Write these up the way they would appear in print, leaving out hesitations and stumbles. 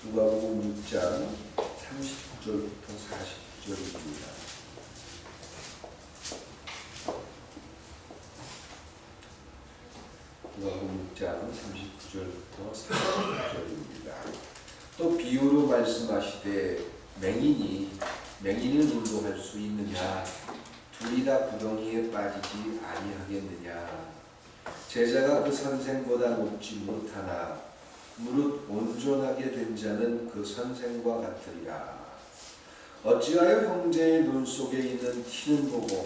누가복음 6장 39절부터 49절입니다. 누가복음 6장 39절부터 49절입니다. 또 비유로 말씀하시되 맹인을 인도할 수 있느냐? 둘이 다 구덩이에 빠지지 아니하겠느냐? 제자가 그 선생보다 높지 못하나 무릇 온전하게 된 자는 그 선생과 같으리라. 어찌하여 형제의 눈 속에 있는 티는 보고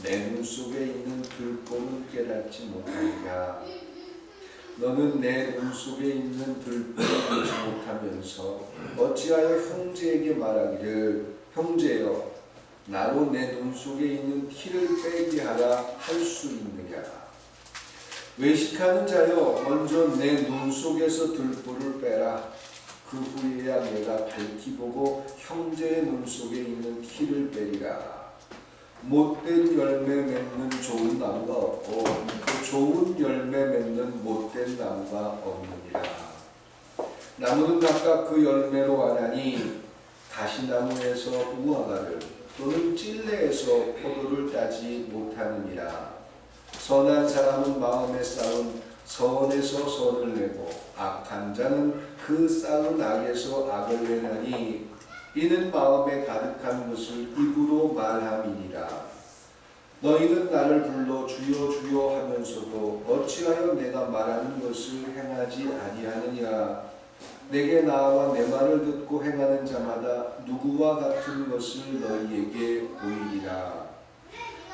내 눈 속에 있는 들보는 깨닫지 못하느냐? 너는 내 눈 속에 있는 들보를 보지 못하면서 어찌하여 형제에게 말하기를 형제여 나로 내 눈 속에 있는 티를 빼게 하라 할 수 있느냐? 외식하는 자여 먼저 내 눈 속에서 들보를 빼라. 그 후에야 내가 밝히 보고 형제의 눈 속에 있는 티를 빼리라. 못된 열매 맺는 좋은 나무가 없고 좋은 열매 맺는 못된 나무가 없느니라. 나무는 각각 그 열매로 아나니 가시나무에서 무화과를 또는 찔레에서 포도를 따지 못하느니라. 선한 사람은 마음에 쌓은 선에서 선을 내고 악한 자는 그 쌓은 악에서 악을 내나니 이는 마음에 가득한 것을 입으로 말함이니라. 너희는 나를 불러 주여 주여 하면서도 어찌하여 내가 말하는 것을 행하지 아니하느냐? 내게 나와 내 말을 듣고 행하는 자마다 누구와 같은 것을 너희에게 보이리라.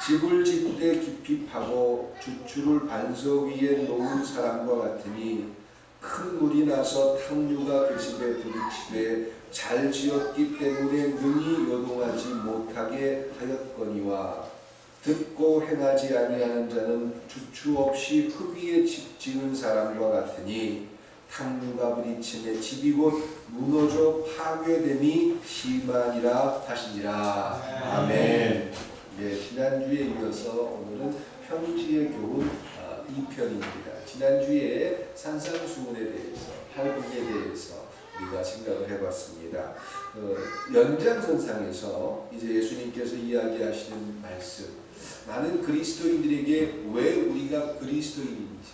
집을 짓되 깊이 파고 주추를 반석 위에 놓은 사람과 같으니 큰 물이 나서 탕류가 그 집에 부딪히되 잘 지었기 때문에 능히 요동하지 못하게 하였거니와 듣고 행하지 아니하는 자는 주추 없이 흙 위에 집 지은 사람과 같으니 탕류가 부딪힘에 집이 곧 무너져 파괴됨이 심하니라 하시니라. 아멘. 네, 지난주에 이어서 오늘은 평지의 교훈 2편입니다. 지난주에 산상수훈에 대해서, 팔복에 대해서 우리가 생각을 해봤습니다. 연장선상에서 이제 예수님께서 이야기하시는 말씀, 많은 그리스도인들에게 왜 우리가 그리스도인인지,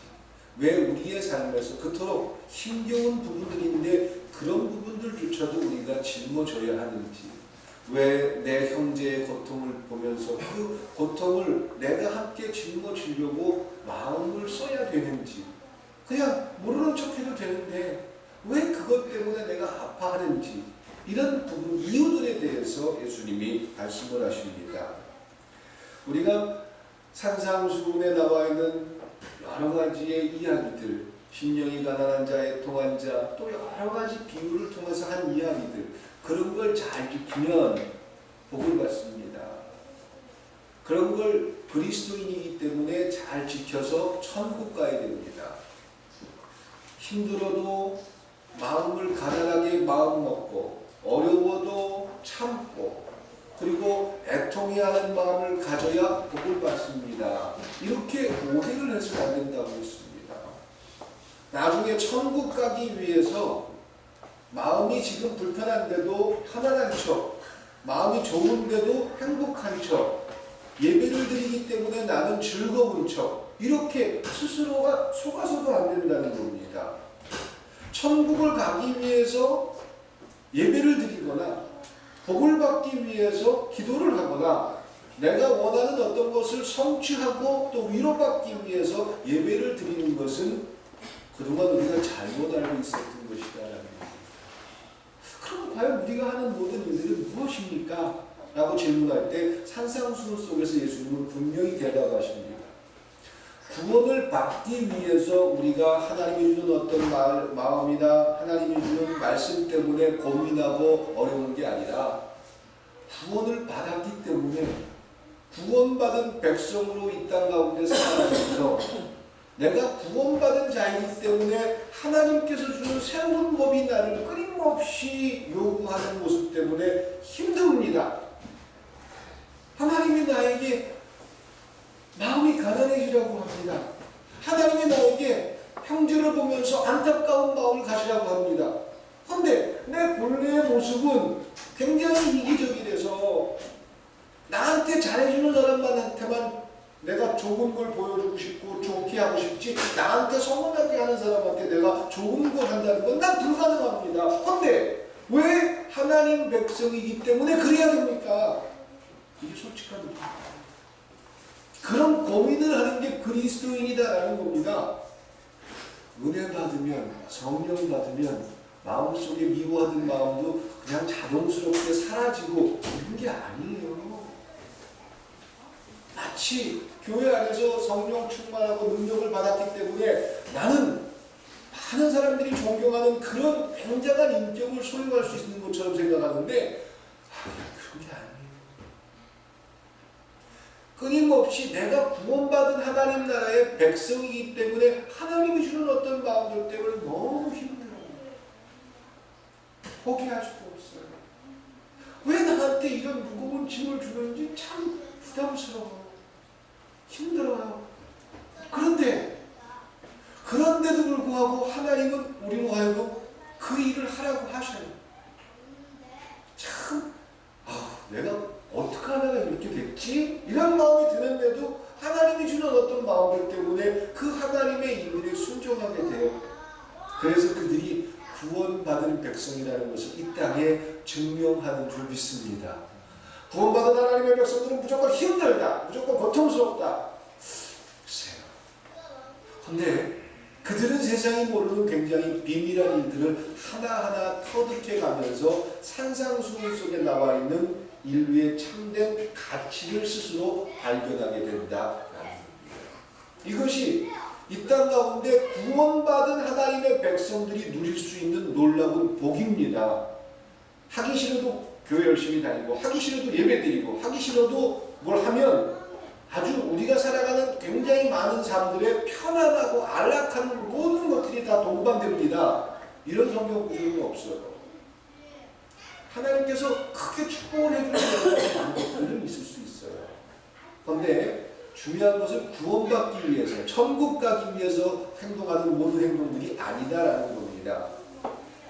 왜 우리의 삶에서 그토록 힘겨운 부분들인데 그런 부분들조차도 우리가 짊어져야 하는지, 왜 내 형제의 고통을 보면서 그 고통을 내가 함께 짊어지려고 마음을 써야 되는지, 그냥 모르는 척해도 되는데 왜 그것 때문에 내가 아파하는지, 이런 부분, 이유들에 대해서 예수님이 말씀을 하십니다. 우리가 산상수훈에 나와 있는 여러 가지의 이야기들, 심령이 가난한 자, 애통한 자, 또 여러 가지 비유를 통해서 한 이야기들, 그런 걸 잘 지키면 복을 받습니다. 그런 걸 그리스도인이기 때문에 잘 지켜서 천국 가야 됩니다. 힘들어도 마음을 가난하게 마음 먹고, 어려워도 참고, 그리고 애통해 하는 마음을 가져야 복을 받습니다. 이렇게 오해를 해서는 안 된다고 했습니다. 나중에 천국 가기 위해서 마음이 지금 불편한데도 편안한 척, 마음이 좋은데도 행복한 척, 예배를 드리기 때문에 나는 즐거운 척, 이렇게 스스로가 속아서도 안 된다는 겁니다. 천국을 가기 위해서 예배를 드리거나 복을 받기 위해서 기도를 하거나 내가 원하는 어떤 것을 성취하고 또 위로받기 위해서 예배를 드리는 것은 그동안 우리가 잘못 알고 있었던 것이다. 그럼 과연 우리가 하는 모든 일들은 무엇입니까? 라고 질문할 때 산상수훈 속에서 예수님은 분명히 대답하십니다. 구원을 받기 위해서 우리가 하나님이 주는 어떤 마음이나 하나님이 주는 말씀 때문에 고민하고 어려운 게 아니라 구원을 받았기 때문에 구원받은 백성으로 이 땅 가운데 살아가면서 내가 구원받은 자이기 때문에 하나님께서 주는 새로운 법이 나를 끊임없이 요구하는 모습 때문에 힘듭니다. 하나님이 나에게 마음이 가난해지라고 합니다. 하나님이 나에게 형제를 보면서 안타까운 마음을 가지라고 합니다. 그런데 모습은 굉장히 이기적이라서 나한테 잘해주는 사람한테만 내가 좋은 걸 보여주고 싶고 좋게 하고 싶지 나한테 서운하게 하는 사람한테 내가 좋은 걸 한다는 건 난 불가능합니다. 그런데 왜 하나님 백성이기 때문에 그래야 됩니까? 이게 솔직한 얘기입니다. 그런 고민을 하는 게 그리스도인이다라는 겁니다. 은혜 받으면, 성령 받으면 마음속에 미워하던 마음도 그냥 자동스럽게 사라지고 이런 게 아니에요. 마치 교회 안에서 성령 충만하고 능력을 받았기 때문에 나는 많은 사람들이 존경하는 그런 굉장한 인격을 소유할 수 있는 것처럼 생각하는데 그런 게 아니에요. 끊임없이 내가 구원받은 하나님 나라의 백성이기 때문에 하나님이 주는 어떤 마음들 때문에 너무 힘들어요. 포기할 수도 없어요. 왜 나한테 이런 무거운 짐을 주는지 참 부담스러워요. 힘들어요. 그런데도 불구하고 하나님은 우리로 하여금 그 일을 하라고 하셔요. 참, 내가 어떻게 하다가 이렇게 됐지? 이런 마음이 드는데도 하나님이 주는 어떤 마음들 때문에 그 하나님의 일에 순종하게 돼요. 그래서 그들이 구원받은 백성이라는 것을 이 땅에 증명하는 줄 믿습니다. 구원받은 하나님의 백성들은 무조건 힘들다, 무조건 고통스럽다. 글쎄요. 그런데 그들은 세상이 모르는 굉장히 비밀한 일들을 하나하나 터득해 가면서 산상수훈 속에 나와 있는 인류의 참된 가치를 스스로 발견하게 된다라는 겁니다. 이것이 이 땅 가운데 구원받은 하나님의 백성들이 누릴 수 있는 놀라운 복입니다. 하기 싫어도 교회 열심히 다니고 하기 싫어도 예배 드리고 하기 싫어도 뭘 하면 아주 우리가 살아가는 굉장히 많은 사람들의 편안하고 안락한 모든 것들이 다 동반됩니다. 이런 성경 구절은 없어요. 하나님께서 크게 축복을 해주는 것들은 있을 수 있어요. 그런데 중요한 것은 구원받기 위해서, 천국 가기 위해서 행동하는 모든 행동들이 아니다라는 겁니다.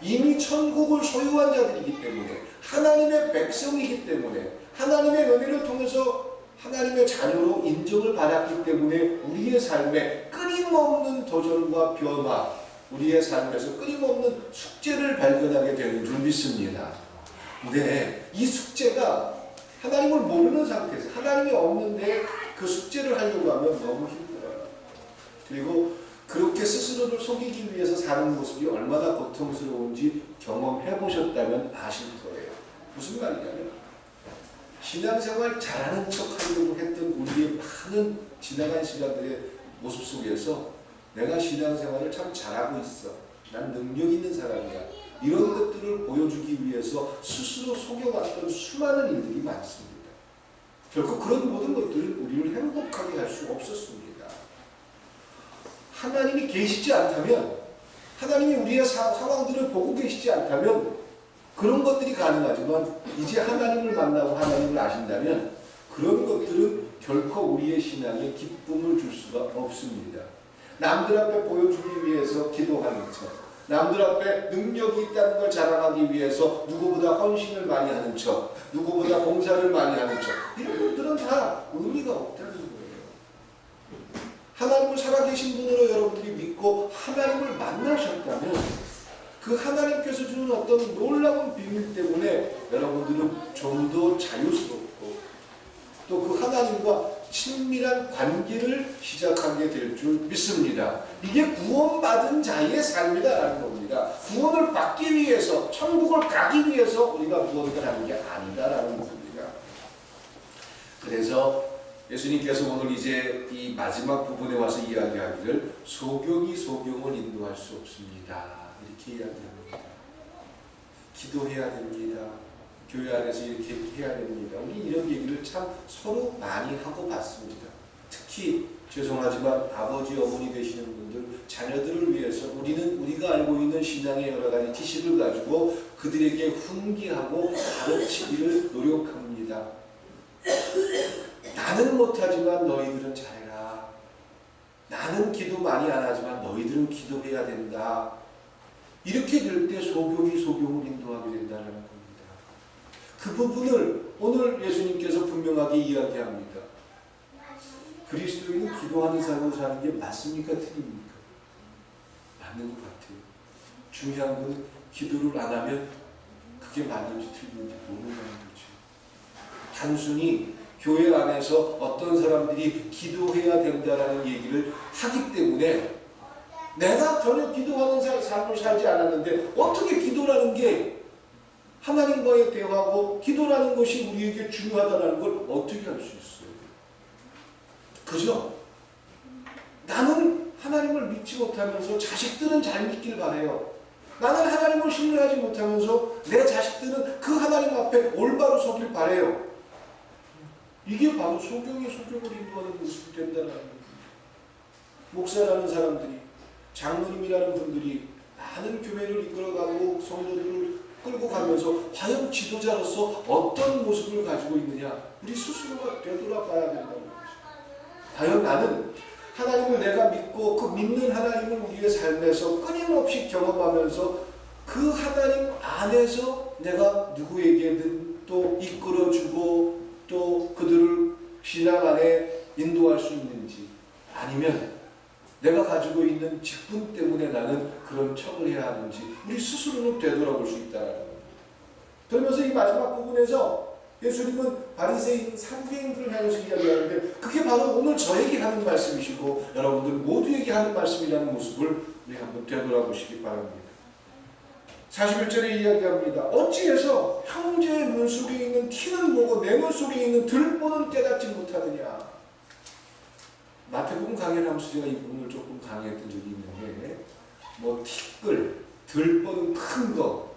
이미 천국을 소유한 자들이기 때문에, 하나님의 백성이기 때문에, 하나님의 은혜를 통해서 하나님의 자녀로 인정을 받았기 때문에 우리의 삶에 끊임없는 도전과 변화, 우리의 삶에서 끊임없는 숙제를 발견하게 되는 줄 믿습니다. 근데 이 숙제가 하나님을 모르는 상태에서 하나님이 없는데 그 숙제를 하려고 하면 너무 힘들어요. 그리고 그렇게 스스로를 속이기 위해서 사는 모습이 얼마나 고통스러운지 경험해 보셨다면 아실 거예요. 무슨 말이냐면 신앙생활 잘하는 척 하려고 했던 우리의 많은 지나간 시간들의 모습 속에서 내가 신앙생활을 참 잘하고 있어. 난 능력 있는 사람이야. 이런 것들을 보여주기 위해서 스스로 속여왔던 수많은 일들이 많습니다. 결국 그런 모든 것들은 우리를 행복하게 할 수 없었습니다. 하나님이 계시지 않다면, 하나님이 우리의 상황들을 보고 계시지 않다면 그런 것들이 가능하지만 이제 하나님을 만나고 하나님을 아신다면 그런 것들은 결코 우리의 신앙에 기쁨을 줄 수가 없습니다. 남들 앞에 보여주기 위해서 기도하는 척, 남들 앞에 능력이 있다는 걸 자랑하기 위해서 누구보다 헌신을 많이 하는 척, 누구보다 봉사를 많이 하는 척, 이런 것들은 다 의미가 없다는 거예요. 하나님을 살아계신 분으로 여러분들이 믿고 하나님을 만나셨다면 그 하나님께서 주는 어떤 놀라운 비밀 때문에 여러분들은 좀 더 자유스럽고 또 그 하나님과 친밀한 관계를 시작하게 될 줄 믿습니다. 이게 구원받은 자의 삶이다라는 겁니다. 구원을 받기 위해서, 천국을 가기 위해서 우리가 무언가 하는 게 아니다라는 겁니다. 그래서 예수님께서 오늘 이제 이 마지막 부분에 와서 이야기하기를 소경이 소경을 인도할 수 없습니다. 이렇게 이야기합니다. 기도해야 됩니다. 교회 안에서 이렇게 해야 됩니다. 우리 이런 얘기를 참 서로 많이 하고 봤습니다. 특히 죄송하지만 아버지 어머니 되시는 분들 자녀들을 위해서 우리가 알고 있는 신앙의 여러 가지 지식을 가지고 그들에게 훈계하고 가르치기를 노력합니다. 나는 못하지만 너희들은 잘해라. 나는 기도 많이 안 하지만 너희들은 기도해야 된다. 이렇게 될 때 소경이 소경을 인도하게 된다는 겁니다. 그 부분을 오늘 예수님께서 분명하게 이야기합니다. 그리스도인은 기도하는 삶을 사는 게 맞습니까? 틀립니까? 맞는 것 같아요. 중요한 건 기도를 안 하면 그게 맞는지 틀린지 모른다는 거죠. 단순히 교회 안에서 어떤 사람들이 기도해야 된다라는 얘기를 하기 때문에 내가 전혀 기도하는 삶을 살지 않았는데 어떻게 기도라는 게 하나님과의 대화고 기도라는 것이 우리에게 중요하다는 걸 어떻게 알 수 있어요? 그죠? 나는 하나님을 믿지 못하면서 자식들은 잘 믿길 바래요. 나는 하나님을 신뢰하지 못하면서 내 자식들은 그 하나님 앞에 올바로 서길 바래요. 이게 바로 소경이 소경을 인도하는 모습이 된다는 거예요. 목사라는 사람들이, 장로님이라는 분들이 많은 교회를 이끌어가고 성도들을 끌고 가면서 과연 지도자로서 어떤 모습을 가지고 있느냐, 우리 스스로가 되돌아봐야 된다는 거죠. 과연 나는 하나님을 내가 믿고 그 믿는 하나님을 우리의 삶에서 끊임없이 경험하면서 그 하나님 안에서 내가 누구에게든 또 이끌어주고 또 그들을 신앙 안에 인도할 수 있는지, 아니면 내가 가지고 있는 직분 때문에 나는 그런 척을 해야 하는지 우리 스스로는 되돌아볼 수 있다는 겁니다. 그러면서 이 마지막 부분에서 예수님은 바리새인 사두개인들을 향해서 이야기하는데 그게 바로 오늘 저에게 하는 말씀이시고 여러분들 모두에게 하는 말씀이라는 모습을 우리 한번 되돌아보시기 바랍니다. 41절에 이야기합니다. 어찌해서 형제의 눈 속에 있는 티는 보고 내 눈 속에 있는 들보는 깨닫지 못하느냐. 마태복음 강의를 하면서 제가 이 부분을 조금 강의했던 적이 있는데, 뭐 티끌, 들보는 큰 거,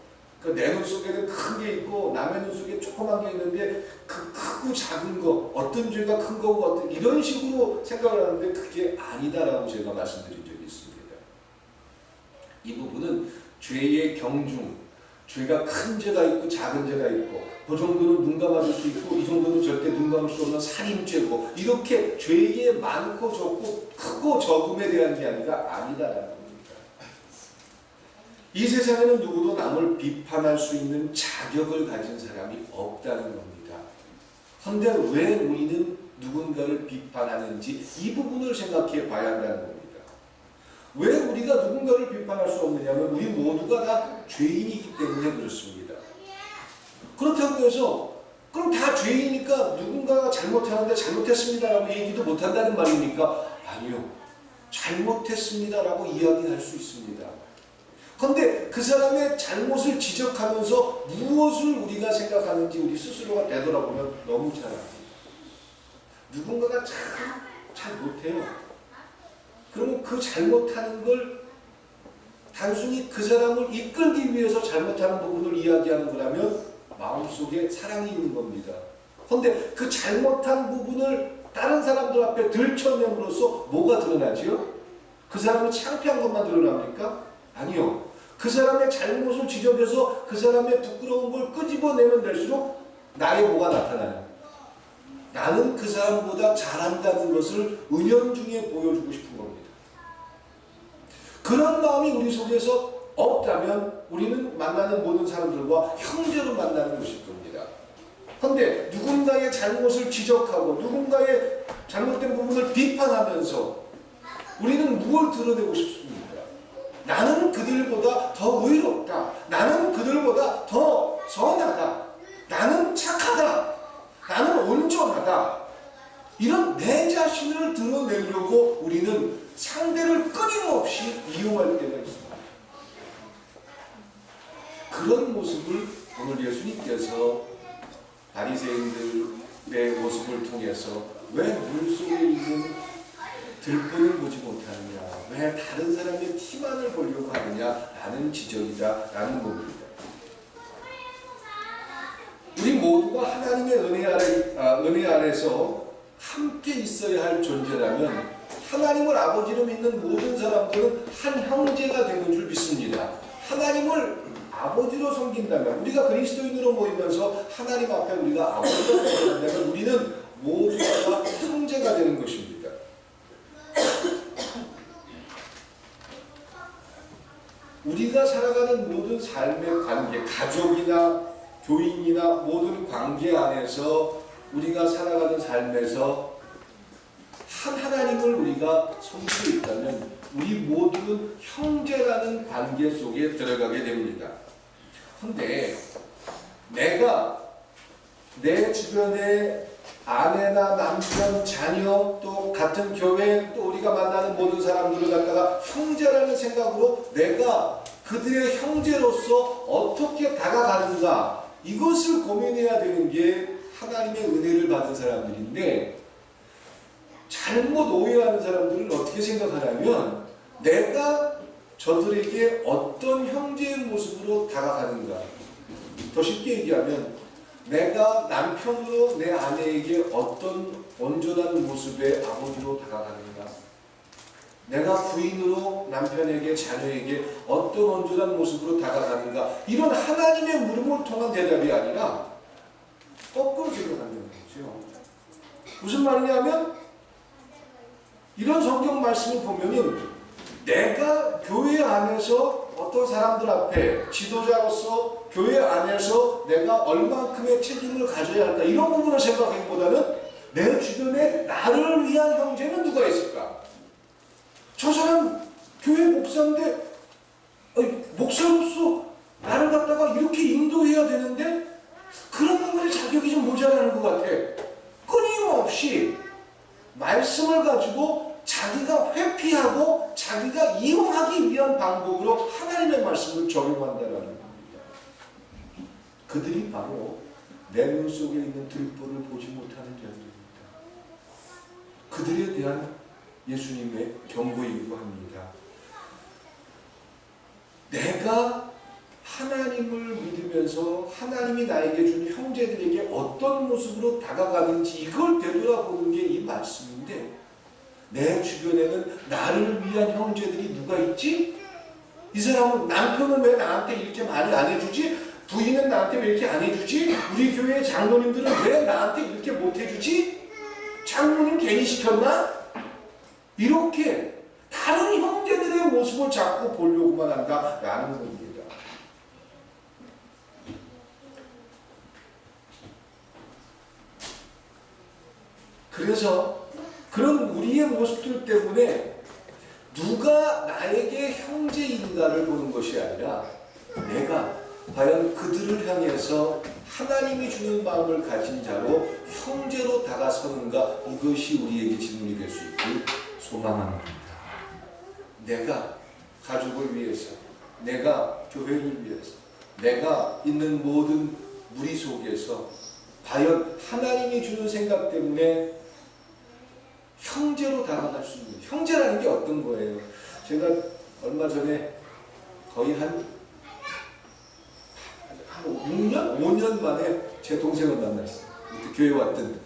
내 눈 속에는 큰 게 있고 남의 눈 속에 조그만 게 있는데 그 크고 작은 거, 어떤 죄가 큰 거고 어떤 이런 식으로 생각을 하는데 그게 아니다라고 제가 말씀드린 적이 있습니다. 이 부분은 죄의 경중, 죄가 큰 죄가 있고 작은 죄가 있고 그 정도는 눈 감아줄 수 있고 이 정도는 절대 눈 감을 수 없는 살인죄고, 이렇게 죄의 많고 적고 크고 적음에 대한 이야기가 아니다라는 겁니다. 이 세상에는 누구도 남을 비판할 수 있는 자격을 가진 사람이 없다는 겁니다. 그런데 왜 우리는 누군가를 비판하는지 이 부분을 생각해 봐야 한다는 겁니다. 왜 우리가 누군가를 비판할 수 없느냐면 우리 모두가 다 죄인이기 때문에 그렇습니다. 그렇다고 해서 그럼 다 죄인이니까 누군가가 잘못하는데 잘못했습니다라고 얘기도 못한다는 말입니까? 아니요. 잘못했습니다라고 이야기할 수 있습니다. 그런데 그 사람의 잘못을 지적하면서 무엇을 우리가 생각하는지 우리 스스로가 되돌아보면 너무 잘 압니다. 누군가가 잘 못해요. 그러면 그 잘못하는 걸 단순히 그 사람을 이끌기 위해서 잘못하는 부분을 이야기하는 거라면 마음속에 사랑이 있는 겁니다. 그런데 그 잘못한 부분을 다른 사람들 앞에 들춰냄으로써 뭐가 드러나지요? 그 사람이 창피한 것만 드러납니까? 아니요. 그 사람의 잘못을 지적해서 그 사람의 부끄러운 걸 끄집어내면 될수록 나의 뭐가 나타나요? 나는 그 사람보다 잘한다는 것을 은연중에 보여주고 싶은 겁니다. 그런 마음이 우리 속에서 없다면 우리는 만나는 모든 사람들과 형제로 만나는 것일 겁니다. 그런데 누군가의 잘못을 지적하고 누군가의 잘못된 부분을 비판하면서 우리는 무엇을 드러내고 싶습니까? 나는 그들보다 더 의롭다. 나는 그들보다 더 선하다. 나는 착하다. 나는 온전하다. 이런 내 자신을 드러내려고 우리는 상대를 끊임없이 이용할 때가 있습니다. 그런 모습을 오늘 예수님께서 바리새인들의 모습을 통해서 왜 물속에 있는 들보를 보지 못하느냐, 왜 다른 사람의 티만을 보려고 하느냐라는 지적이다라는 겁니다. 우리 모두가 하나님의 은혜 아래서 함께 있어야 할 존재라면 하나님을 아버지로 믿는 모든 사람들은 한 형제가 되는 줄 믿습니다. 하나님을 아버지로 섬긴다면, 우리가 그리스도인으로 모이면서 하나님 앞에 우리가 아버지로 섬긴다면 우리는 모두가 형제가 되는 것입니다. 우리가 살아가는 모든 삶의 관계, 가족이나 교인이나 모든 관계 안에서 우리가 살아가는 삶에서 한 하나님을 우리가 섬기고 있다면 우리 모두는 형제라는 관계 속에 들어가게 됩니다. 근데 내가 내 주변에 아내나 남편, 자녀, 또 같은 교회, 또 우리가 만나는 모든 사람들을 갖다가 형제라는 생각으로 내가 그들의 형제로서 어떻게 다가가는가, 이것을 고민해야 되는 게 하나님의 은혜를 받은 사람들인데, 잘못 오해하는 사람들은 어떻게 생각하냐면 내가 저들에게 어떤 형제의 모습으로 다가가는가. 더 쉽게 얘기하면 내가 남편으로 내 아내에게 어떤 온전한 모습의 아버지로 다가가는가, 내가 부인으로 남편에게, 자녀에게 어떤 온전한 모습으로 다가가는가, 이런 하나님의 물음을 통한 대답이 아니라 거꾸로 생각한다는 거죠. 무슨 말이냐면 이런 성경 말씀을 보면은 내가 교회 안에서 어떤 사람들 앞에 지도자로서 교회 안에서 내가 얼만큼의 책임을 가져야 할까, 이런 부분을 생각하기보다는 내 주변에 나를 위한 형제는 누가 있을까? 저 사람 교회 목사인데 목사로서 나를 갖다가 이렇게 인도해야 되는데 그런 부분에 자격이 좀 모자라는 것 같아. 끊임없이 말씀을 가지고 자기가 회피하고 자기가 이용하기 위한 방법으로 하나님의 말씀을 적용한다는 겁니다. 그들이 바로 내 눈 속에 있는 들보를 보지 못하는 자들입니다. 그들에 대한 예수님의 경고이기도 합니다. 내가 하나님을 믿으면서 하나님이 나에게 준 형제들에게 어떤 모습으로 다가가는지 이걸 되돌아보는 게 이 말씀인데, 내 주변에는 나를 위한 형제들이 누가 있지? 이 사람은 남편은 왜 나한테 이렇게 말을 안 해주지? 부인은 나한테 왜 이렇게 안 해주지? 우리 교회 장로님들은 왜 나한테 이렇게 못 해주지? 장로님 괜히 시켰나? 이렇게 다른 형제들의 모습을 자꾸 보려고만 한다라는 겁니다. 그래서 그런 우리의 모습들 때문에 누가 나에게 형제인가를 보는 것이 아니라 내가 과연 그들을 향해서 하나님이 주는 마음을 가진 자로 형제로 다가서는가, 이것이 우리에게 질문이 될 수 있길 소망합니다. 내가 가족을 위해서, 내가 교회를 위해서, 내가 있는 모든 무리 속에서 과연 하나님이 주는 생각 때문에 형제로 다가갈 수 있는, 형제라는 게 어떤 거예요? 제가 얼마 전에 거의 한 6년? 5년 만에 제 동생을 만났어요. 교회 왔던,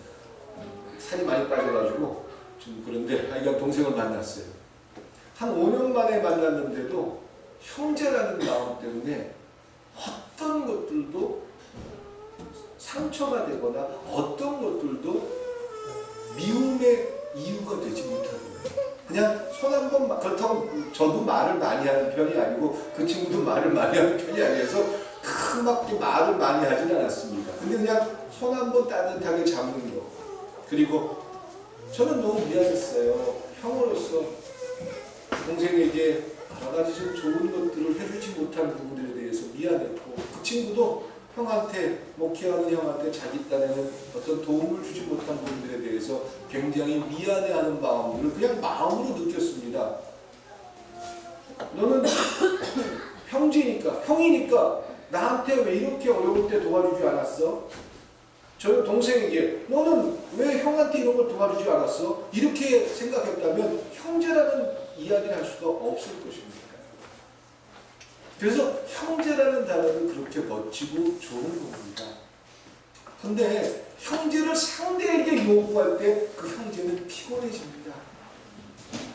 살이 많이 빠져가지고 좀 그런데 하여간 동생을 만났어요. 한 5년 만에 만났는데도 형제라는 마음 때문에 어떤 것들도 상처가 되거나 어떤 것들도 미움의 이유가 되지 못하더라고요. 그냥 손 한 번, 그렇다고 저도 말을 많이 하는 편이 아니고 그 친구도 말을 많이 하는 편이 아니어서 막 말을 많이 하진 않았습니다. 근데 그냥 손 한 번 따뜻하게 잡는 거. 그리고 저는 너무 미안했어요. 형으로서 동생에게 여러 가지 좀 좋은 것들을 해주지 못한 부분들에 대해서 미안했고, 그 친구도 형한테, 목회하는 형한테 자기 딴에는 어떤 도움을 주지 못한 부분들에 대해서 굉장히 미안해하는 마음들을 그냥 마음으로 느꼈습니다. 너는 형제니까, 형이니까 나한테 왜 이렇게 어려울 때 도와주지 않았어? 저 동생에게 너는 왜 형한테 이런 걸 도와주지 않았어? 이렇게 생각했다면 형제라는 이야기를 할 수가 없을 것입니다. 그래서 형제라는 단어는 그렇게 멋지고 좋은 겁니다. 근데 형제를 상대에게 요구할 때 그 형제는 피곤해집니다.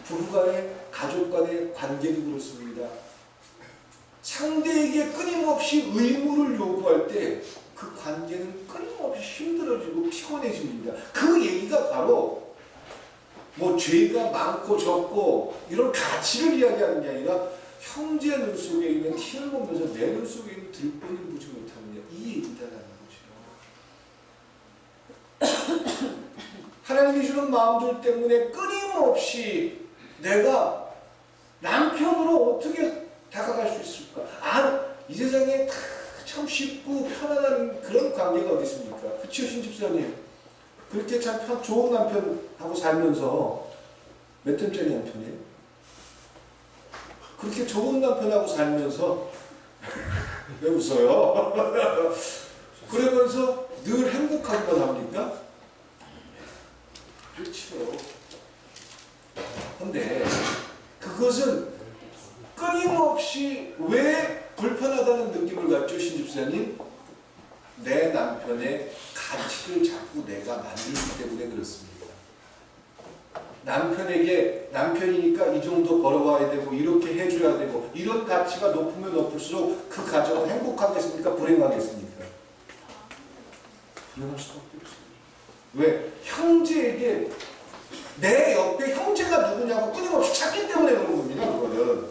부부간의, 가족간의 관계도 그렇습니다. 상대에게 끊임없이 의무를 요구할 때 그 관계는 끊임없이 힘들어지고 피곤해집니다. 그 얘기가 바로 뭐 죄가 많고 적고 이런 가치를 이야기하는 게 아니라 형제 눈 속에 있는 티를 보면서 내 눈 속에 있는 들보를 보지 못하느냐, 이 얘기다. 하나님이 주는 마음들 때문에 끊임없이 내가 남편으로 어떻게 다가갈 수 있을까? 이 세상에 참 쉽고 편안한 그런 관계가 어디 있습니까? 그치요, 신집사님? 그렇게 참 좋은 남편하고 살면서 몇 년짜리 남편이에요? 그렇게 좋은 남편하고 살면서 왜 웃어요? 그러면서 늘 행복하기만 합니까? 그렇죠. 근데 그것은 끊임없이 왜 불편하다는 느낌을 갖죠, 신집사님? 내 남편의 가치를 자꾸 내가 만들기 때문에 그렇습니다. 남편이니까 이 정도 벌어와야 되고 이렇게 해줘야 되고 이런 가치가 높으면 높을수록 그 가정은 행복하겠습니까? 불행하겠습니까? 불행할 수밖에 없습니다. 왜? 형제에게 내 옆에 형제가 누구냐고 끊임없이 찾기 때문에 그런 겁니다. 그거는.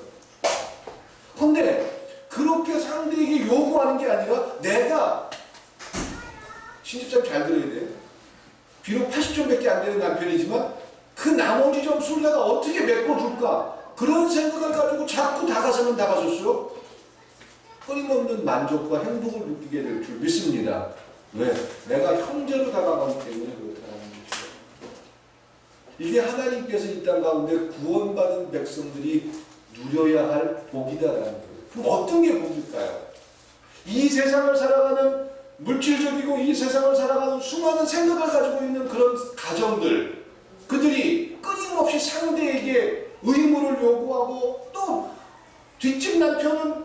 근데 그렇게 상대에게 요구하는 게 아니라 내가 신집사님 잘 들어야 돼. 비록 80점밖에 안 되는 남편이지만 그 나머지 점수를 내가 어떻게 메꿔줄까? 그런 생각을 가지고 자꾸 다가서면 다가설수록 끊임없는 만족과 행복을 느끼게 될 줄 믿습니다. 왜? 내가 형제로 다가가기 때문에 그렇다는 거죠. 이게 하나님께서 이 땅 가운데 구원받은 백성들이 누려야 할 복이다라는 거예요. 그럼 어떤 게 복일까요? 이 세상을 살아가는 물질적이고 이 세상을 살아가는 수많은 생각을 가지고 있는 그런 가정들, 그들이 끊임없이 상대에게 의무를 요구하고 또 뒷집 남편은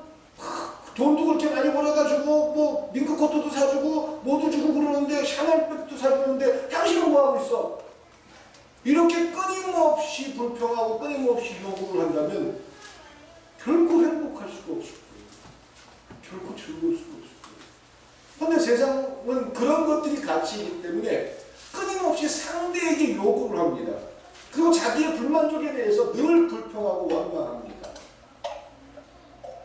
돈도 그렇게 많이 벌어가지고 뭐 밍크코트도 사주고 뭐도 주고 그러는데 샤넬백도 사주는데 당신은 뭐하고 있어? 이렇게 끊임없이 불평하고 끊임없이 요구를 한다면 결코 행복할 수가 없을 거예요. 결코 즐거울 수가 없을 거예요. 그런데 세상은 그런 것들이 가치이기 때문에 끊임없이 상대에게 요구를 합니다. 그리고 자기의 불만족에 대해서 늘 불평하고 원망합니다.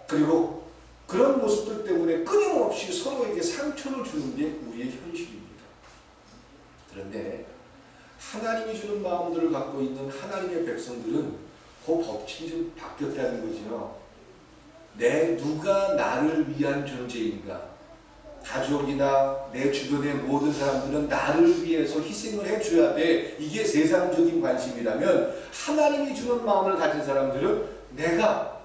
그리고 그런 모습들 때문에 끊임없이 서로에게 상처를 주는 게 우리의 현실입니다. 그런데 하나님이 주는 마음들을 갖고 있는 하나님의 백성들은 그 법칙이 좀 바뀌었다는 거죠. 누가 나를 위한 존재인가? 가족이나 내 주변의 모든 사람들은 나를 위해서 희생을 해줘야 돼. 이게 세상적인 관심이라면 하나님이 주는 마음을 가진 사람들은 내가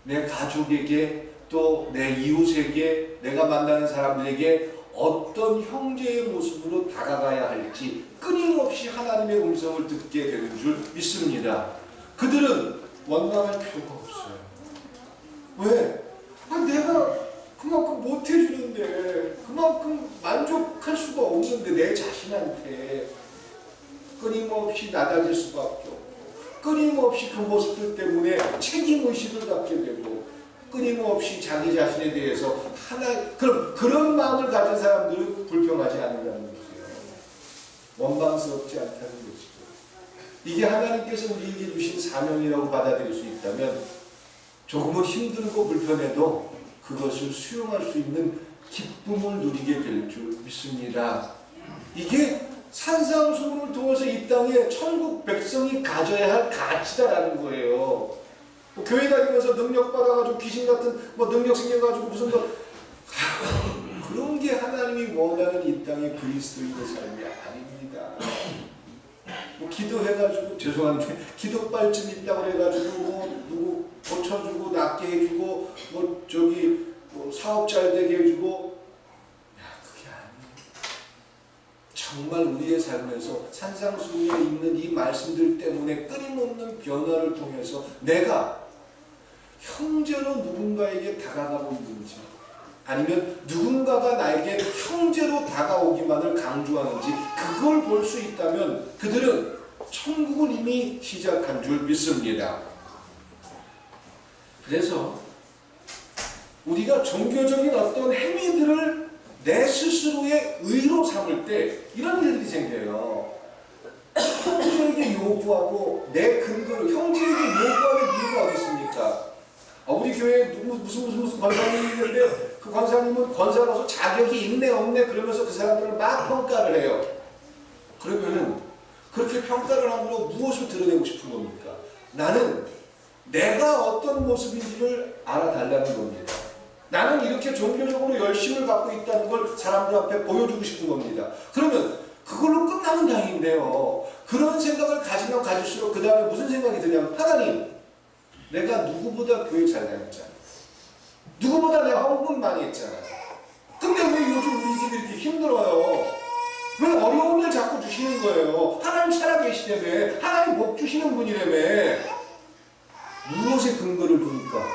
내 가족에게 또 내 이웃에게 내가 만나는 사람들에게 어떤 형제의 모습으로 다가가야 할지 끊임없이 하나님의 음성을 듣게 되는 줄 믿습니다. 그들은 원망할 필요가 없어요. 왜? 내가 그만큼 못해주는데 그만큼 만족할 수가 없는데 내 자신한테 끊임없이 낮아질 수밖에 없고 끊임없이 그 모습들 때문에 책임의식을 갖게 되고 끊임없이 자기 자신에 대해서 그런 마음을 가진 사람들은 불평하지 않는다는 거죠. 원망스럽지 않다는 것이죠. 이게 하나님께서 우리에게 주신 사명이라고 받아들일 수 있다면 조금은 힘들고 불편해도 그것을 수용할 수 있는 기쁨을 누리게 될 줄 믿습니다. 이게 산상수훈을 통해서 이 땅에 천국 백성이 가져야 할 가치다라는 거예요. 뭐 교회 다니면서 능력 받아가지고 귀신 같은 능력 생겨가지고 무슨 그런 게 하나님이 원하는 이 땅의 그리스도인의 삶이 아닙니다. 기도해가지고 죄송한데 기도빨쯤 있다고 해가지고 누구 고쳐주고 낫게 해주고 사업 잘 되게 해주고 그게 아니에요. 정말 우리의 삶에서 산상수훈에 있는 이 말씀들 때문에 끊임없는 변화를 통해서 내가 형제로 누군가에게 다가가고 있는지 아니면 누군가가 나에게 형제로 다가오기만을 강조하는지 그걸 볼 수 있다면 그들은 천국을 이미 시작한 줄 믿습니다. 그래서 우리가 종교적인 어떤 행위들을 내 스스로의 의로 삼을 때 이런 일들이 생겨요. 형제에게 요구하고 내 근거를 형제에게 요구하는 이유가 어디 있습니까? 우리 교회에 무슨 권사님이 있는데 그 권사님은 권사로서 자격이 있네 없네 그러면서 그 사람들을 막 평가를 해요. 그러면은 그렇게 평가를 함으로 무엇을 드러내고 싶은 겁니까? 나는 내가 어떤 모습인지를 알아달라는 겁니다. 나는 이렇게 종교적으로 열심을 갖고 있다는 걸 사람들 앞에 보여주고 싶은 겁니다. 그러면 그걸로 끝나면 다행인데요. 그런 생각을 가지면 가질수록 그 다음에 무슨 생각이 드냐면, 하나님, 내가 누구보다 교회 잘 다녔잖아. 누구보다 내가 헌금 많이 했잖아. 근데 왜 요즘 우리 집이 이렇게 힘들어요? 왜 어려운 일 자꾸 주시는 거예요? 하나님 살아계시다며. 하나님 복 주시는 분이라며. 무엇에 근거를 두니까?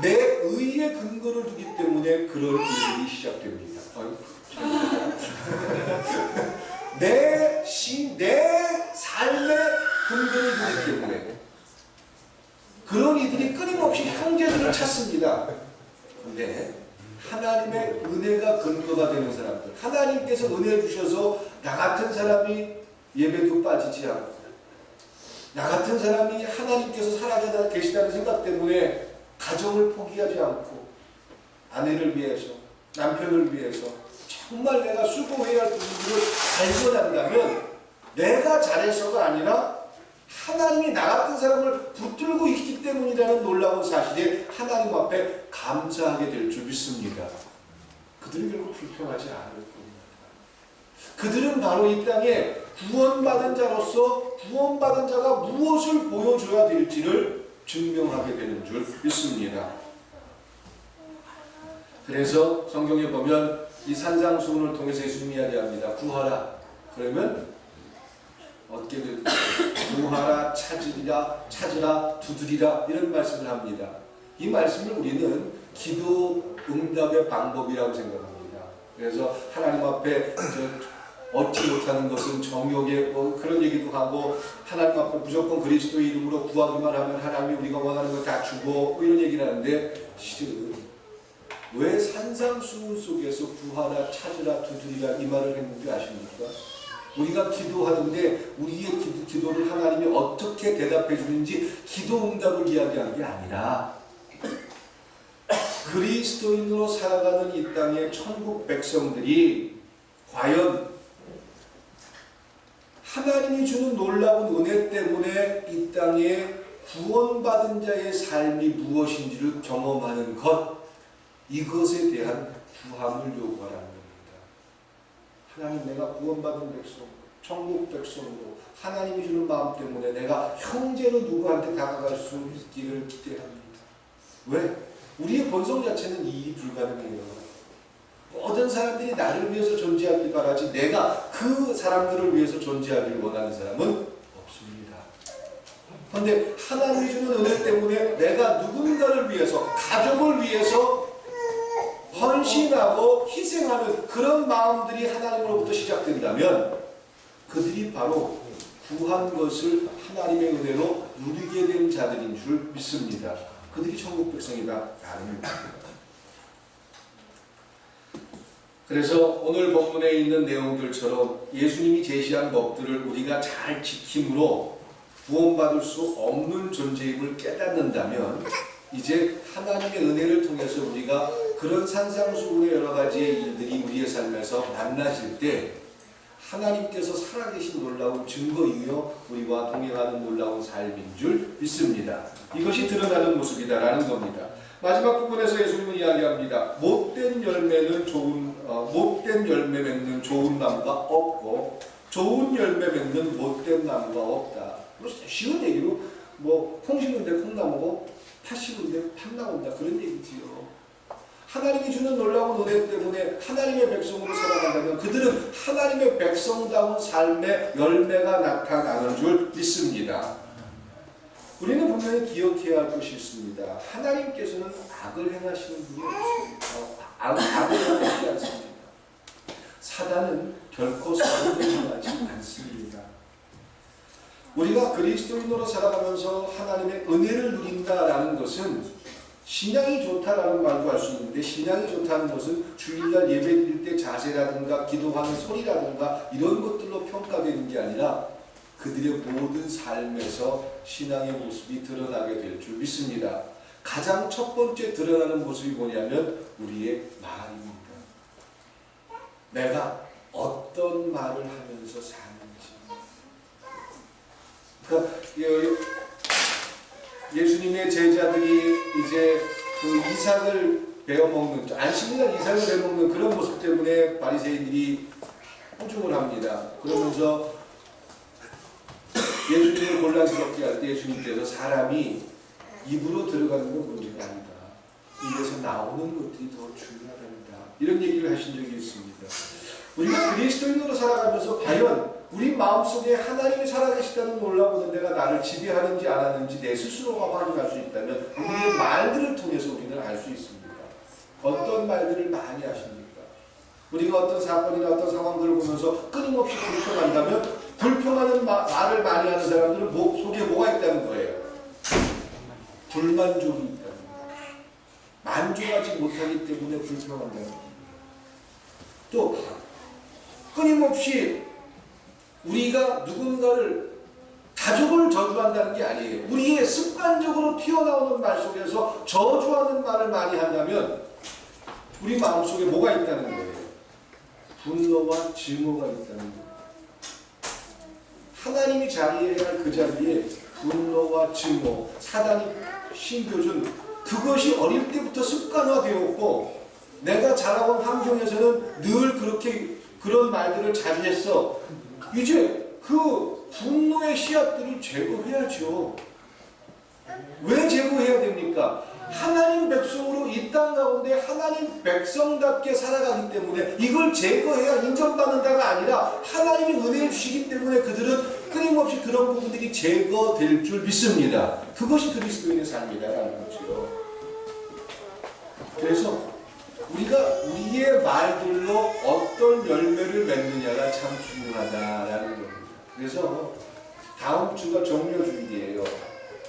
내 의의 근거를 두기 때문에 그런 일이 시작됩니다. 내 삶의 근거를 두기 때문에 그런 이들이 끊임없이 형제들을 찾습니다. 근데 하나님의 은혜가 근거가 되는 사람들, 하나님께서 은혜 주셔서 나 같은 사람이 예배도 빠지지 않고, 나 같은 사람이 하나님께서 살아 계시다는 생각 때문에 가정을 포기하지 않고, 아내를 위해서, 남편을 위해서 정말 내가 수고해야 할 부분들을 발견한다면, 내가 잘해서가 아니라 하나님이 나 같은 사람을 붙들고 있기 때문이라는 놀라운 사실에 하나님 앞에 감사하게 될 줄 믿습니다. 그들은 결국 불평하지 않을 겁니다. 그들은 바로 이 땅에 구원받은 자로서 구원받은 자가 무엇을 보여줘야 될지를 증명하게 되는 줄 믿습니다. 그래서 성경에 보면 이 산상수훈을 통해서 예수님이 이야기합니다. 구하라. 그러면 얻게 될 구하라, 찾으라, 두드리라, 이런 말씀을 합니다. 이 말씀을 우리는 기도 응답의 방법이라고 생각합니다. 그래서 하나님 앞에 얻지 못하는 것은 정욕의 그런 얘기도 하고, 하나님 앞에 무조건 그리스도의 이름으로 구하기만 하면 하나님이 우리가 원하는 거 다 주고 이런 얘기를 하는데, 실은 왜 산상수훈 속에서 구하라, 찾으라, 두드리라 이 말을 했는지 아십니까? 우리가 기도하는데 우리의 기도를 하나님이 어떻게 대답해 주는지 기도 응답을 이야기하는 게 아니라, 그리스도인으로 살아가는 이 땅의 천국 백성들이 과연 하나님이 주는 놀라운 은혜 때문에 이 땅에 구원받은 자의 삶이 무엇인지를 경험하는 것, 이것에 대한 구함을 요구하라는 겁니다. 하나님, 내가 구원받은 백성, 천국 백성으로 하나님이 주는 마음 때문에 내가 형제로 누구한테 다가갈 수 있기를 기대합니다. 왜? 우리의 본성 자체는 이익이 불가능해요. 모든 사람들이 나를 위해서 존재하길 바라지 내가 그 사람들을 위해서 존재하길 원하는 사람은 없습니다. 그런데 하나님이 주는 은혜 때문에 내가 누군가를 위해서, 가족을 위해서 헌신하고 희생하는 그런 마음들이 하나님으로부터 시작된다면, 그들이 바로 구한 것을 하나님의 은혜로 누리게 된 자들인 줄 믿습니다. 그들이 천국 백성이다 라는 겁니다. 그래서 오늘 본문에 있는 내용들처럼 예수님이 제시한 법들을 우리가 잘 지킴으로 구원받을 수 없는 존재임을 깨닫는다면, 이제 하나님의 은혜를 통해서 우리가 그런 산상수훈의 여러 가지 일들이 우리의 삶에서 만나질 때 하나님께서 살아계신 놀라운 증거이며 우리와 동행하는 놀라운 삶인 줄 믿습니다. 이것이 드러나는 모습이다라는 겁니다. 마지막 부분에서 예수님은 이야기합니다. 못된 열매 맺는 좋은 나무가 없고 좋은 열매 맺는 못된 나무가 없다. 쉬운 얘기로 콩 심는데 콩 나오고 팥 심는데 팥 나온다, 그런 얘기지요. 하나님이 주는 놀라운 은혜 때문에 하나님의 백성으로 살아간다면 그들은 하나님의 백성다운 삶의 열매가 나타나는 줄 믿습니다. 우리는 분명히 기억해야 할 것이 있습니다. 하나님께서는 악을 행하시는 분이 없습니다. 악을 행하지 않습니다. 사단은 결코 선을 행하지 않습니다. 우리가 그리스도인으로 살아가면서 하나님의 은혜를 누린다라는 것은, 신앙이 좋다라는 말도 할 수 있는데, 신앙이 좋다는 것은 주일날 예배 드릴 때 자세라든가 기도하는 소리라든가 이런 것들로 평가되는 게 아니라 그들의 모든 삶에서 신앙의 모습이 드러나게 될 줄 믿습니다. 가장 첫 번째 드러나는 모습이 뭐냐면 우리의 말입니다. 내가 어떤 말을 하면서 사는지, 그러니까 예수님의 제자들이 이제 그 이삭을 베어먹는, 안식일날 이삭을 베어먹는 그런 모습 때문에 바리새인들이 호중을 합니다. 그러면서 예수님을 곤란스럽게 할 때 예수님께서 사람이 입으로 들어가는 건 문제가 아니다. 입에서 나오는 것들이 더 중요하답니다. 이런 얘기를 하신 적이 있습니다. 우리가 그리스도인으로 살아가면서 과연 우리 마음속에 하나님이 살아계시다는 놀라운 은혜가 나를 지배하는지 안 하는지 내 스스로가 확인할 수 있다면 우리의 말들을 통해서 우리는 알 수 있습니다. 어떤 말들을 많이 하십니까? 우리가 어떤 사건이나 어떤 상황들을 보면서 끊임없이 불평한다면 불평하는 말을 많이 하는 사람들은 속에 뭐가 있다는 거예요? 불만족이 있다는 거예요. 만족하지 못하기 때문에 불평한다는 거예요. 또 끊임없이 우리가 누군가를 가족을 저주한다는 게 아니에요. 우리의 습관적으로 튀어나오는 말 속에서 저주하는 말을 많이 한다면 우리 마음속에 뭐가 있다는 거예요? 분노와 증오가 있다는 거예요. 하나님이 자리해야 할 그 자리에 분노와 증오, 사단이 신교준, 그것이 어릴 때부터 습관화되었고 내가 자라온 환경에서는 늘 그렇게 그런 말들을 자주 했어. 이제 그 분노의 씨앗들을 제거해야죠. 왜 제거해야 됩니까? 하나님 백성으로 이 땅 가운데 하나님 백성답게 살아가기 때문에 이걸 제거해야 인정받는다가 아니라 하나님이 은혜를 주시기 때문에 그들은 끊임없이 그런 부분들이 제거될 줄 믿습니다. 그것이 그리스도인의 삶이다라는 거죠. 그래서 우리가 우리의 말들로 어떤 열매를 맺느냐가 참 중요하다라는 겁니다. 그래서 다음 주가 종료주일이에요.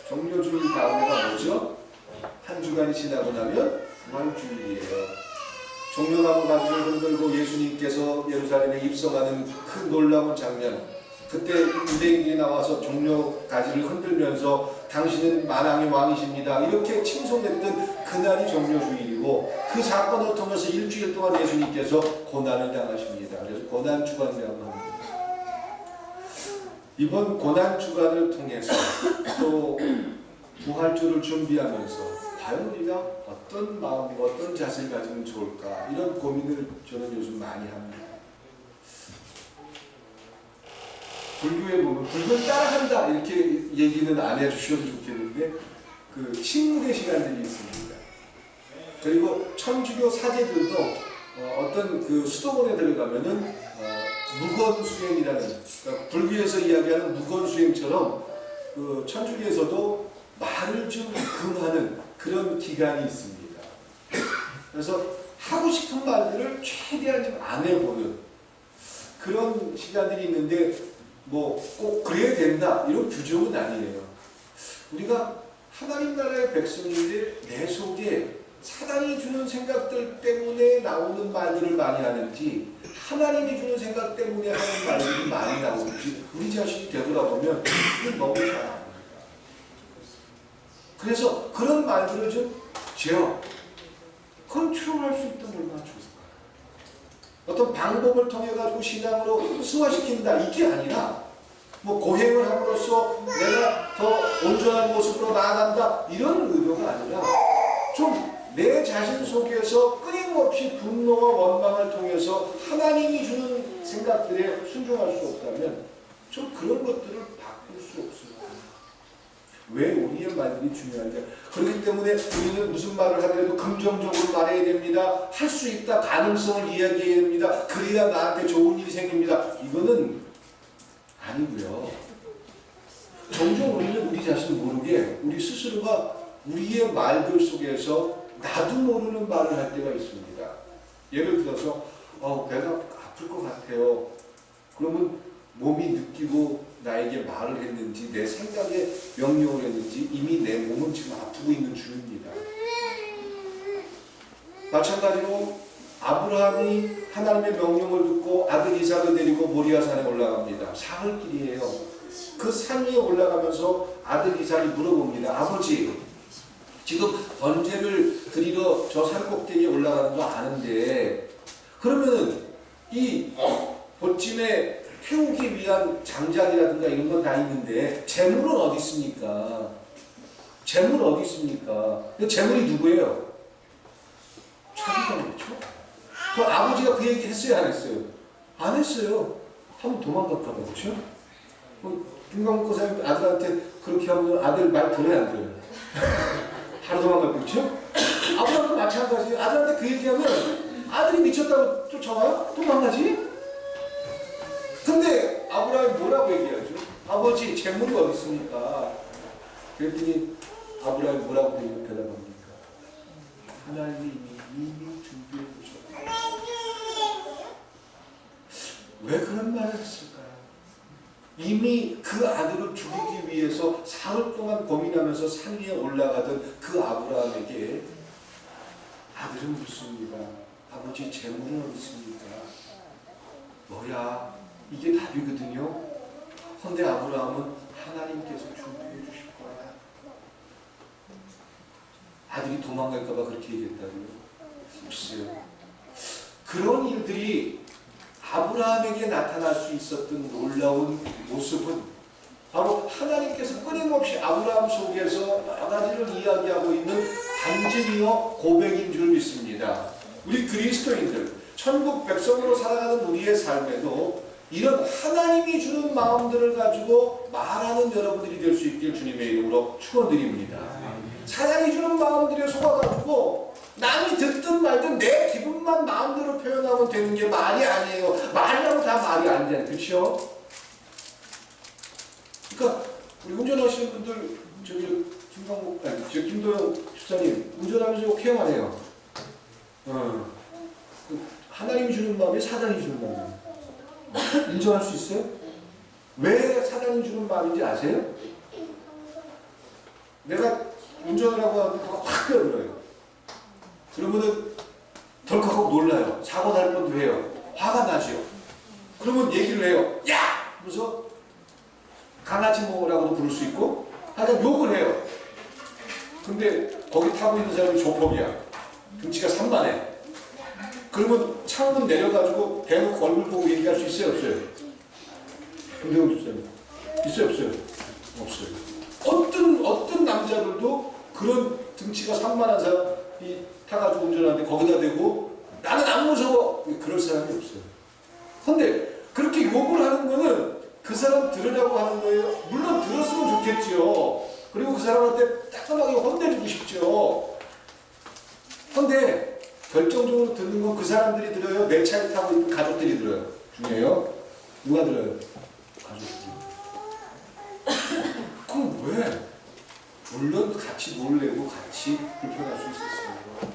종료주일 다음에가 뭐죠? 한 주간이 지나고 나면 부활주일이에요. 종려나무 가지를 흔들고 예수님께서 예루살렘에 입성하는 큰 놀라운 장면. 그때 유대인들이 나와서 종려 가지를 흔들면서 당신은 만왕의 왕이십니다. 이렇게 칭송했던 그날이 종료주일이고 그 사건을 통해서 일주일 동안 예수님께서 고난을 당하십니다. 그래서 고난주간이라고 합니다. 이번 고난주간을 통해서 또 부활주를 준비하면서 과연 우리가 어떤 마음, 어떤 자세를 가지면 좋을까 이런 고민을 저는 요즘 많이 합니다. 불교에 보면 불교를 따라한다 이렇게 얘기는 안 해주셔도 좋겠는데 그 침묵의 시간들이 있습니다. 그리고 천주교 사제들도 어떤 그 수도원에 들어가면은 무건수행이라는 그러니까 불교에서 이야기하는 무건수행처럼 그 천주교에서도 말을 좀 금하는 그런 기간이 있습니다. 그래서 하고 싶은 말들을 최대한 좀 안 해보는 그런 시간들이 있는데 뭐 꼭 그래야 된다 이런 규정은 아니에요. 우리가 하나님 나라의 백성인데 내 속에 사단이 주는 생각들 때문에 나오는 말들을 많이 하는지 하나님이 주는 생각 때문에 하는 말들이 많이 나오는지 우리 자신이 되돌아보면 그게 너무 잘 압니다. 그래서 그런 말들을 좀 제어, 컨트롤할 수 있다면 얼마나 좋을까요? 어떤 방법을 통해 가지고 신앙으로 승화시킨다 이게 아니라 뭐 고행을 함으로써 내가 더 온전한 모습으로 나아간다 이런 의도가 아니라 좀 내 자신 속에서 끊임없이 분노와 원망을 통해서 하나님이 주는 생각들에 순종할 수 없다면 좀 그런 것들을 바꿀 수 없을까? 왜 우리의 말들이 중요한지. 그렇기 때문에 우리는 무슨 말을 하더라도 긍정적으로 말해야 됩니다. 할 수 있다. 가능성을 이야기해야 됩니다. 그래야 나한테 좋은 일이 생깁니다. 이거는 아니고요. 종종 우리는 우리 자신 모르게 우리 스스로가 우리의 말들 속에서 나도 모르는 말을 할 때가 있습니다. 예를 들어서 배가 아플 것 같아요. 그러면 몸이 느끼고 나에게 말을 했는지 내 생각에 명령을 했는지 이미 내 몸은 지금 아프고 있는 중입니다. 마찬가지로 아브라함이 하나님의 명령을 듣고 아들 이삭을 데리고 모리아산에 올라갑니다. 사흘길이에요. 그 산 위에 올라가면서 아들 이삭이 물어봅니다. 아버지, 지금 번제를 드리러 저 산 꼭대기에 올라가는 거 아는데 그러면은 이 보찜에 태우기 위한 장작이라든가 이런 건 다 있는데 재물은 어디 있습니까? 재물 어디 있습니까? 재물이 누구예요? 자기가 그렇죠? 그 아버지가 그 얘기 했어요, 안 했어요? 안 했어요. 한번 도망갈까 봐, 그렇죠? 김광국 사장님 아들한테 그렇게 하면 아들 말 들어야 안 들어요? 바로 도망갈 거, 그렇죠? 아버지도 마찬가지예요. 아들한테 그 얘기하면 아들이 미쳤다고 쫓아와요? 도망가지? 근데 아브라함이 뭐라고 얘기하죠? 아버지, 재물이 어디 있습니까? 그랬더니 아브라함이 뭐라고 대답합니까? 하나님이 이미 준비해 주셨다. 왜 그런 말을 했을까요? 이미 그 아들을 죽이기 위해서 사흘 동안 고민하면서 산 위에 올라가던 그 아브라함에게 아들은 묻습니다. 아버지, 재물은 어디 있습니까? 뭐야? 이게 답이거든요. 그런데 아브라함은 하나님께서 준비해 주실 거야. 아들이 도망갈까 봐 그렇게 얘기했다고요? 글쎄요. 그런 일들이 아브라함에게 나타날 수 있었던 놀라운 모습은 바로 하나님께서 끊임없이 아브라함 속에서 여러 가지를 이야기하고 있는 반증이요 고백인 줄 믿습니다. 우리 그리스도인들, 천국 백성으로 살아가는 우리의 삶에도 이런 하나님이 주는 마음들을 가지고 말하는 여러분들이 될 수 있길 주님의 이름으로 축원드립니다. 사랑이 주는 마음들에 속아가지고 남이 듣든 말든 내 기분만 마음대로 표현하면 되는 게 말이 아니에요. 말이라고 다 말이 안 돼. 그렇죠? 그러니까 우리 운전하시는 분들 저기 김광국 아니 저 김도영 집사님 운전하면서 욕해만 해요. 하나님이 주는 마음이 사단이 주는 마음이에요. 인정할 수 있어요? 왜 사단이 주는 마음인지 아세요? 내가 운전을 하고 하는데 확 끌어들어요. 그러면은 덜컥 놀라요. 사고 날 뻔도 해요. 화가 나죠. 그러면 얘기를 해요. 야! 그래서 강아지 모라고도 부를 수 있고 하여간 욕을 해요. 근데 거기 타고 있는 사람이 조폭이야. 등치가 산만해. 그러면 창문 내려가지고 대놓고 얼굴 보고 얘기할 수 있어요? 없어요? 김대웅 집사님 있어요? 없어요? 없어요. 어떤 남자들도 그런 등치가 산만한 사람이 타가지고 운전하는데 거기다 대고 나는 안 무서워 그럴 사람이 없어요. 근데 그렇게 욕을 하는 거는 그 사람 들으라고 하는 거예요. 물론 들었으면 좋겠지요. 그리고 그 사람한테 따끔하게 혼내주고 싶죠. 근데 결정적으로 듣는 건 그 사람들이 들어요? 내 차에 타고 있는 가족들이 들어요? 중요해요? 누가 들어요? 가족들이. 그럼 왜? 물론 같이 놀래고 같이 불편할 수 있었어요.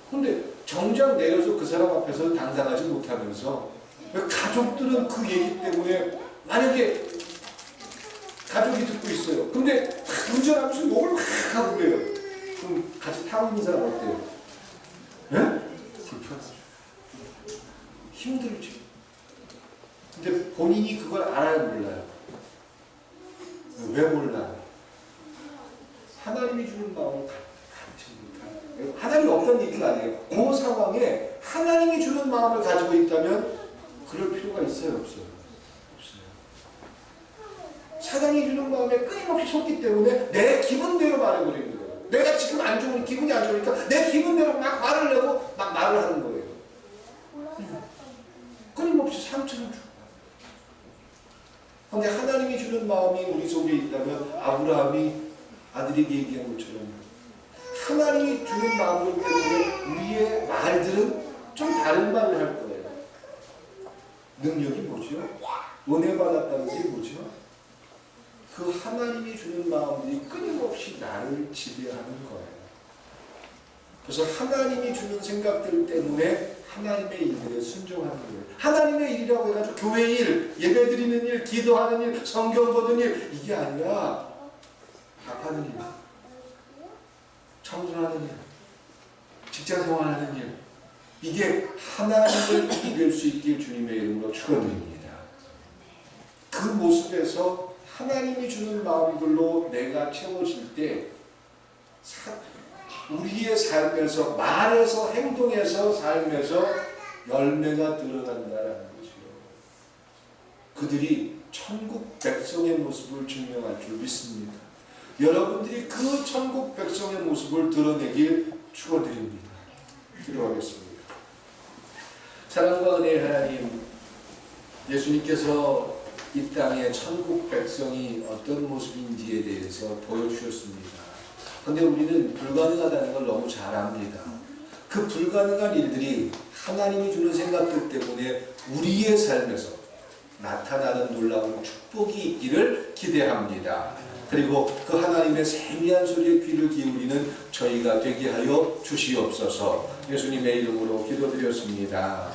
근데 정작 내려서 그 사람 앞에서 당당하지 못하면서 가족들은 그 얘기 때문에 만약에 가족이 듣고 있어요. 근데 운전하면서 욕을 막 하고 그래요. 그럼 같이 타고 있는 사람 어때요? 네? 불편하죠. 힘들죠. 근데 본인이 그걸 알아야 몰라요. 왜 몰라요? 하나님이 주는 마음을 가르치 못하는. 하나님이 없다는 얘기가 아니에요. 그 상황에 하나님이 주는 마음을 가지고 있다면 그럴 필요가 있어요? 없어요? 없어요. 사단이 주는 마음에 끊임없이 속기 때문에 내 기분대로 말해버리는 거예요. 내가 지금 안 좋으니 기분이 안 좋으니까 내 기분대로 막 화를 내고 막 말을 하는 거예요. 끊임없이 상처를 주고. 그런데 하나님이 주는 마음이 우리 속에 있다면 아브라함이 아들에게 얘기한 것처럼 하나님이 주는 마음을 때문에 우리의 말들은 좀 다른 말을 할 거예요. 능력이 뭐죠? 은혜 받았다는 게 뭐죠? 그 하나님이 주는 마음들이 끊임없이 나를 지배하는 거예요. 그래서 하나님이 주는 생각들 때문에 하나님의 일들에 순종하는 거예요. 하나님의 일이라고 해가지고 교회 일, 예배 드리는 일, 기도하는 일, 성경 보는 일 이게 아니라 밥하는 일, 청소하는 일, 직장생활하는 일 이게 하나님을 이길 수 있길 주님의 이름으로 축원드립니다. 그 모습에서 하나님이 주는 마음들로 내가 채워질 때 우리의 삶에서 말에서 행동에서 삶에서 열매가 드러난다라는 거죠. 그들이 천국 백성의 모습을 증명할 줄 믿습니다. 여러분들이 그 천국 백성의 모습을 드러내길 축원드립니다. 기도하겠습니다. 사랑과 은혜의 하나님, 예수님께서 이 땅의 천국 백성이 어떤 모습인지에 대해서 보여주셨습니다. 그런데 우리는 불가능하다는 걸 너무 잘 압니다. 그 불가능한 일들이 하나님이 주는 생각들 때문에 우리의 삶에서 나타나는 놀라운 축복이 있기를 기대합니다. 그리고 그 하나님의 세미한 소리에 귀를 기울이는 저희가 되게 하여 주시옵소서. 예수님의 이름으로 기도드렸습니다.